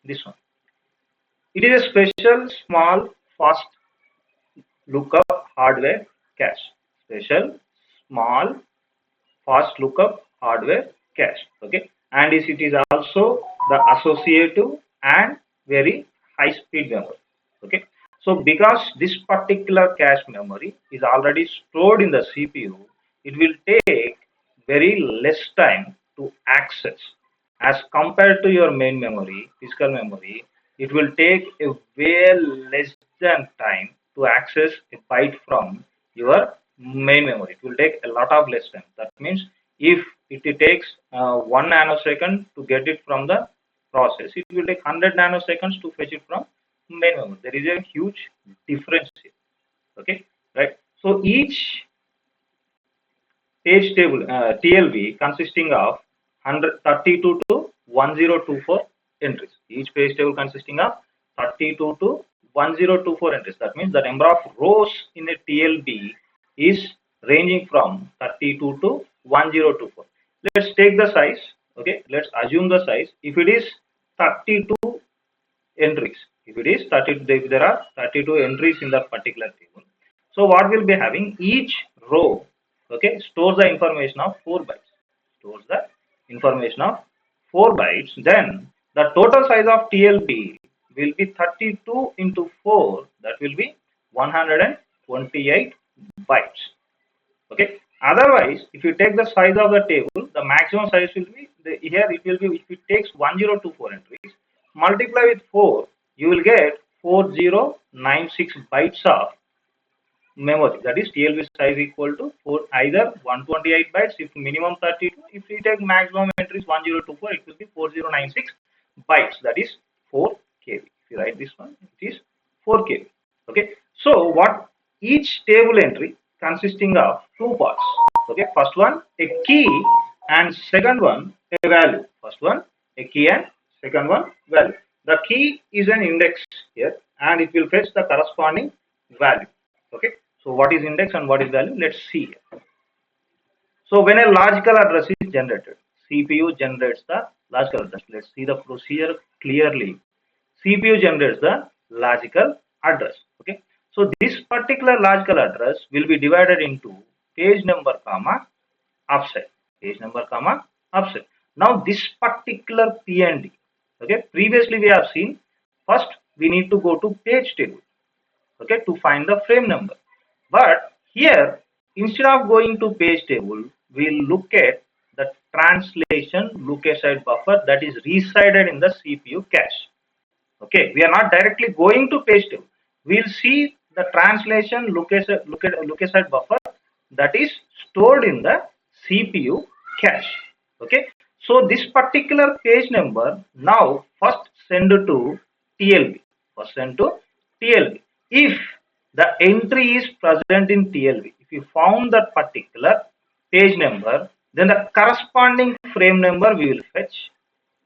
This one. It is a special, small, fast lookup hardware cache. Special, small, fast lookup hardware cache. Okay, and it is also the associative and very high speed memory. Okay, so because this particular cache memory is already stored in the CPU, it will take very less time to access as compared to your main memory, physical memory. It will take a way less than time to access a byte from your main memory. It will take a lot of less time. That means if it takes 1 nanosecond to get it from the process, it will take 100 nanoseconds to fetch it from main memory. There is a huge difference here. Okay, right? So each page table TLB consisting of 132 to 1024 entries. Each page table consisting of 32 to 1024 entries. That means the number of rows in a TLB is ranging from 32 to 1024. Let's take the size. Okay, let's assume the size. If it is 32 entries, if there are 32 entries in that particular table, so what we'll be having, each row, okay, stores the information of 4 bytes. Stores the information of 4 bytes. Then the total size of TLB will be 32 into 4. That will be 128 bytes. Okay. Otherwise, if you take the size of the table, the maximum size will be here. It will be, if it takes 1024 entries, multiply with 4, you will get 4096 bytes of memory. That is TLB size equal to either 128 bytes if minimum 32. If we take maximum entries 1024, it will be 4096 bytes. That is 4 KB. If you write this one, it is 4 KB. Okay. So what each table entry consisting of two parts. Okay. First one a key and second one a value. First one a key and second one value. The key is an index here and it will fetch the corresponding value. Okay. So what is index and what is value? Let's see here. So when a logical address is generated, CPU generates the logical address. Let's see the procedure clearly. CPU generates the logical address. Okay. So this particular logical address will be divided into page number comma offset. Page number comma offset. Now this particular PND. Okay. Previously we have seen, first we need to go to page table. Okay, to find the frame number. But here, instead of going to page table, we'll look at the translation Lookaside buffer that is resided in the CPU cache. Okay, we are not directly going to page table. We'll see the translation Lookaside buffer that is stored in the CPU cache. Okay, so this particular page number now first send to TLB. First send to TLB. If the entry is present in TLB, if you found that particular page number, then the corresponding frame number we will fetch,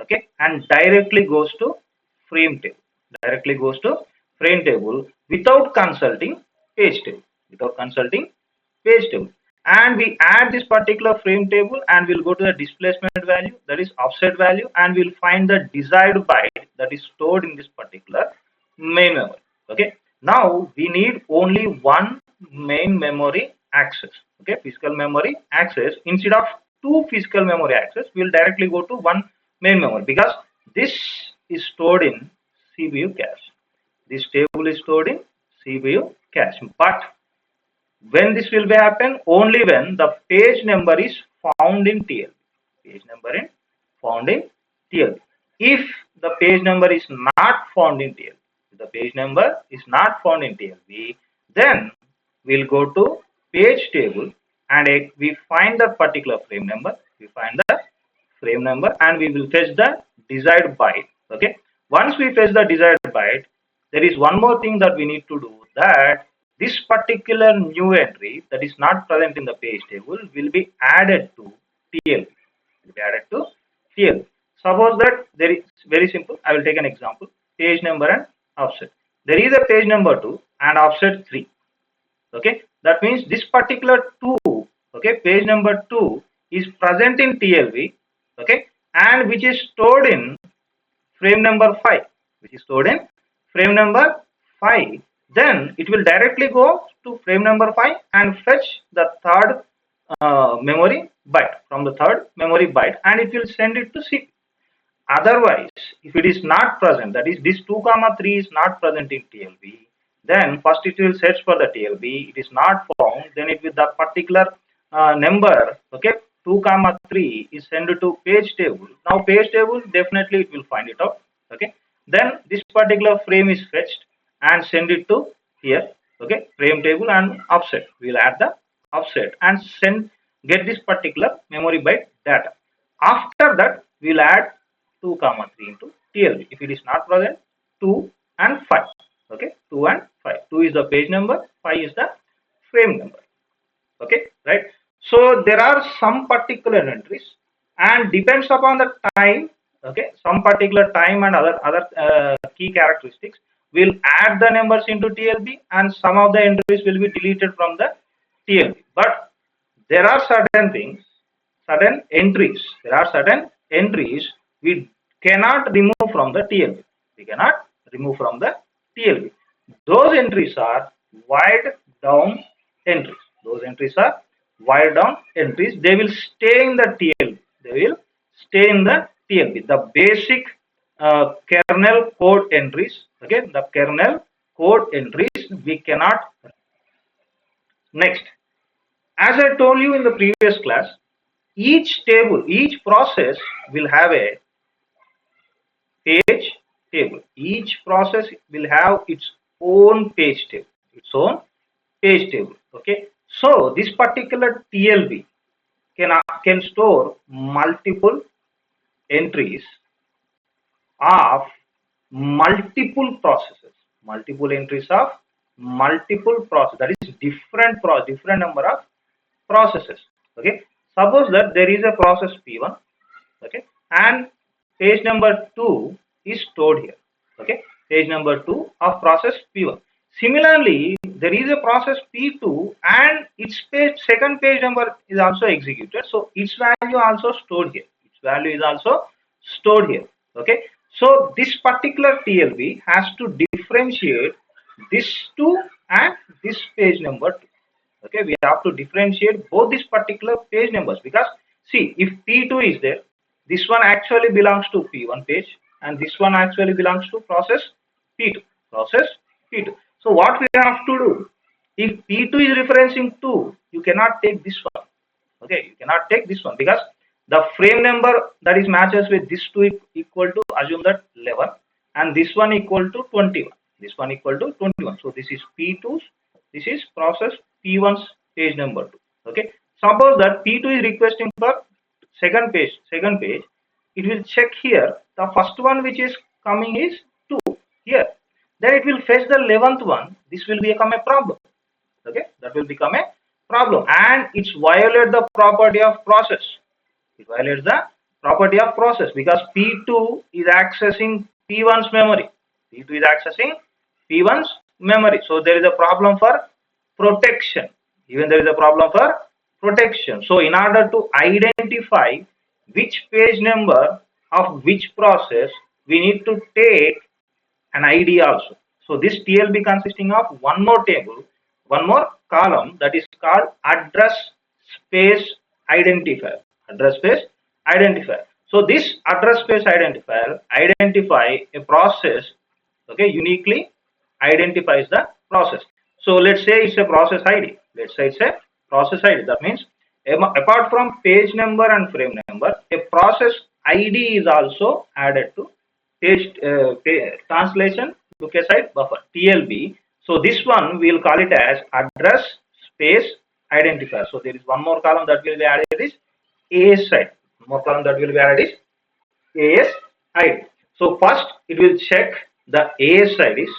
okay, and directly goes to frame table. Directly goes to frame table without consulting page table. Without consulting page table. And we add this particular frame table and we'll go to the displacement value, that is offset value, and we'll find the desired byte that is stored in this particular main memory. Okay. Now we need only one main memory access. Okay, physical memory access. Instead of two physical memory access, we'll directly go to one main memory because this is stored in CPU cache. This table is stored in CPU cache. But when this will be happen? Only when the page number is found in TLB. Page number is found in TLB. If the page number is not found in TLB, the page number is not found in TLB, then we'll go to page table and we find the particular frame number. We find the frame number and we will fetch the desired byte. Okay. Once we fetch the desired byte, there is one more thing that we need to do, that this particular new entry that is not present in the page table will be added to TLB. Will be added to TLB. Suppose that there is very simple. I will take an example. Page number and offset. There is a page number 2 and offset 3. Okay, that means this particular 2, okay, page number 2 is present in TLB, okay, and which is stored in frame number 5, which is stored in frame number 5, then it will directly go to frame number 5 and fetch the third memory byte from the third memory byte, and it will send it to CPU. Otherwise, if it is not present, that is this 2 comma 3 is not present in TLB, then first it will search for the TLB. It is not found, then it will the particular number, okay, 2 comma 3 is sent to page table. Now page table, definitely it will find it out, okay. Then this particular frame is fetched and send it to here, okay, frame table and offset. We will add the offset and get this particular memory byte data. After that, we will add 2 comma 3 into TLB. If it is not present, 2 and 5. Okay, 2 and 5. 2 is the page number, 5 is the frame number. Okay, right. So there are some particular entries, and depends upon the time. Okay, some particular time and other key characteristics will add the numbers into TLB, and some of the entries will be deleted from the TLB. But there are certain things, certain entries. There are certain entries we cannot remove from the TLB. We cannot remove from the TLB. Those entries are wired down entries. Those entries are wired down entries. They will stay in the TLB. They will stay in the TLB. The basic kernel code entries. Okay, the kernel code entries we cannot. Next, as I told you in the previous class, each table, each process will have a page table. Each process will have its own page table. Its own page table. Okay. So this particular TLB can store multiple entries of multiple processes. Multiple entries of multiple processes. That is different number of processes. Okay. Suppose that there is a process P1. Okay, and page number 2 is stored here. Okay, page number 2 of process P1. Similarly, there is a process P2 and its second page number is also executed. So its value also stored here. Its value is also stored here. Okay, so this particular TLB has to differentiate this 2 and this page number 2. Okay, we have to differentiate both these particular page numbers, because see, if P2 is there, this one actually belongs to P1 page and this one actually belongs to process P2. Process P2. So what we have to do, if P2 is referencing 2, you cannot take this one. Okay, you cannot take this one, because the frame number that is matches with this 2 equal to, assume that 11, and this one equal to 21. This one equal to 21. So this is P2's, this is process P1's page number 2. Okay, suppose that P2 is requesting for second page, it will check here. The first one which is coming is 2 here. Then it will fetch the 11th one. This will become a problem. Okay, that will become a problem, and it's violate the property of process. It violates the property of process, because P2 is accessing P1's memory. P2 is accessing P1's memory. So there is a problem for protection. Even there is a problem for protection. So in order to identify which page number of which process, we need to take an ID also. So this TLB consisting of one more table, one more column, that is called address space identifier. Address space identifier. So this address space identifier identify a process. Okay, uniquely identifies the process. So let's say it's a process ID. Let's say it's a process ID. That means apart from page number and frame number, a process ID is also added to page translation Lookaside buffer, TLB. So this one we will call it as address space identifier. So there is one more column that will be added is ASID. One more column that will be added is ASID. So first it will check the ASIDs.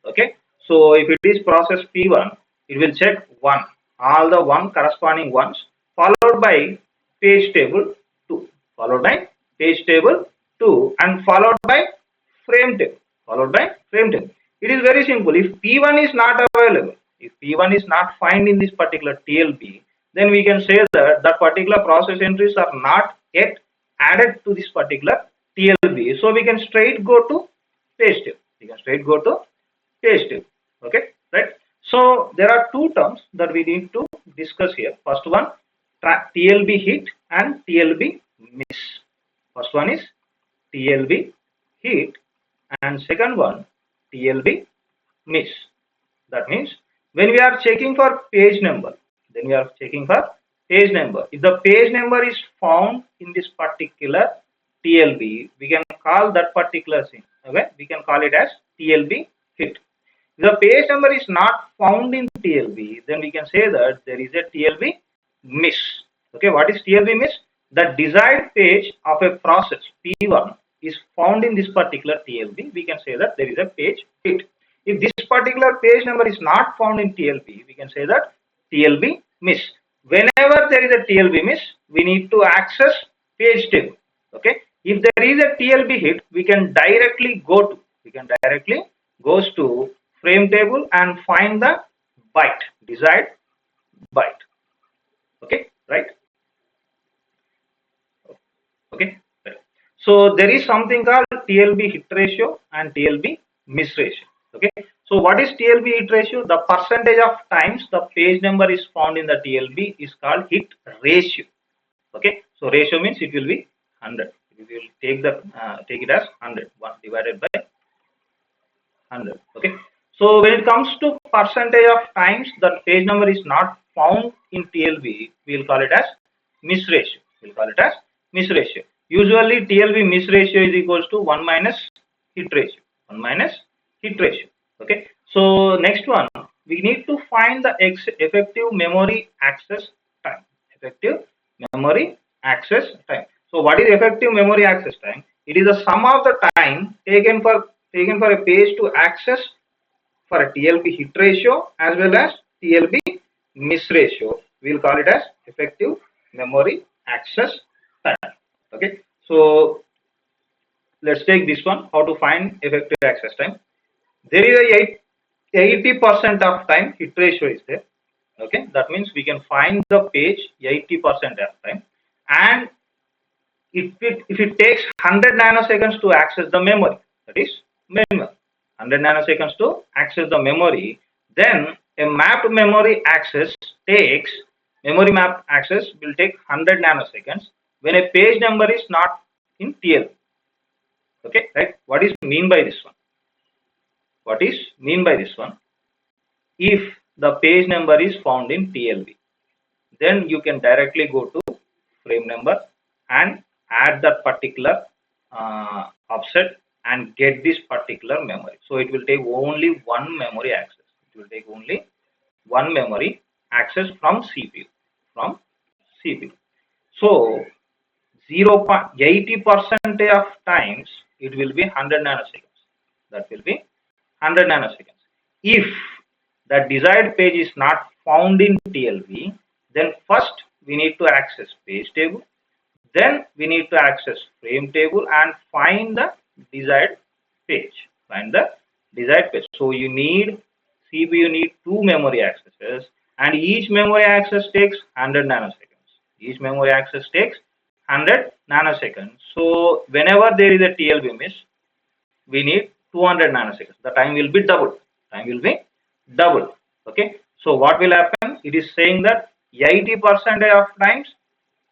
Okay. So if it is process P1, it will check 1, all the 1 corresponding ones, followed by page table 2, followed by page table 2, and followed by frame table, followed by frame table. It is very simple. If P1 is not available, if P1 is not found in this particular TLB, then we can say that that particular process entries are not yet added to this particular TLB. So we can straight go to page table. We can straight go to page table. Okay, right? So there are two terms that we need to discuss here. First one, TLB hit and TLB miss. First one is TLB hit and second one TLB miss. That means when we are checking for page number, then we are checking for page number. If the page number is found in this particular TLB, we can call that particular thing. Okay, we can call it as TLB hit. If the page number is not found in TLB, then we can say that there is a TLB miss. Okay, what is TLB miss? The desired page of a process P1 is found in this particular TLB. We can say that there is a page hit. If this particular page number is not found in TLB, we can say that TLB miss. Whenever there is a TLB miss, we need to access page table. Okay. If there is a TLB hit, we can directly go to frame table and find the byte, desired byte. Okay, right? Okay. Right. So there is something called TLB hit ratio and TLB miss ratio. Okay. So what is TLB hit ratio? The percentage of times the page number is found in the TLB is called hit ratio. Okay. So ratio means it will be 100. We will take it as 100. 1 divided by 100. Okay. So when it comes to percentage of times the page number is not found in TLB, we will call it as miss ratio. We will call it as miss ratio. Usually TLB miss ratio is equals to 1 minus hit ratio. 1 minus hit ratio. Okay. So next one, we need to find the effective memory access time. Effective memory access time. So what is effective memory access time? It is the sum of the time taken for a page to access for a TLB hit ratio as well as TLB miss ratio. We will call it as effective memory access time. Okay. So let's take this one. How to find effective access time? There is a 80% of time hit ratio is there. Okay. That means we can find the page 80% of time, and if it takes 100 nanoseconds to access the memory, that is minimum 100 nanoseconds to access the memory, then a mapped memory access map access will take 100 nanoseconds when a page number is not in TLB. Okay, right? What is mean by this one? What is mean by this one? If the page number is found in TLB, then you can directly go to frame number and add that particular offset and get this particular memory. So it will take only one memory access. It will take only one memory access from CPU. So 80% of times it will be 100 nanoseconds. That will be 100 nanoseconds. If the desired page is not found in TLB, then first we need to access page table. Then we need to access frame table and find the desired page. So you need CPU need two memory accesses, and each memory access takes 100 nanoseconds. Each memory access takes 100 nanoseconds. So whenever there is a TLB miss, we need 200 nanoseconds. The time will be doubled. Okay. So what will happen? It is saying that 80% of times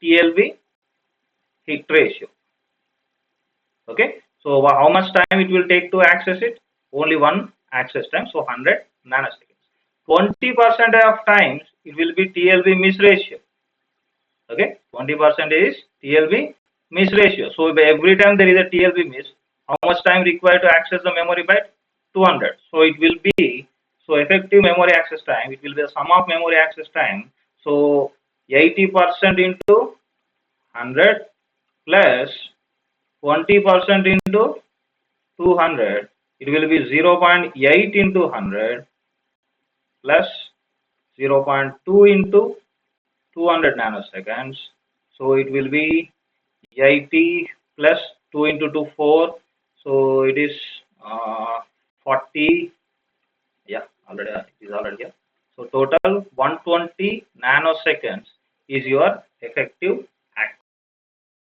TLB hit ratio. Okay. So how much time it will take to access it? Only one access time. So 100 nanoseconds. 20% of times it will be TLB miss ratio. Okay. 20% is TLB miss ratio. So every time there is a TLB miss, how much time required to access the memory byte? 200. So it will be, so effective memory access time, it will be the sum of memory access time. So 80% into 100 plus 20% into 200, it will be 0.8 into 100 plus 0.2 into 200 nanoseconds. So it will be 80 plus 2 into 2, 4. So it is 40. Yeah, it is already here. So total 120 nanoseconds is your effective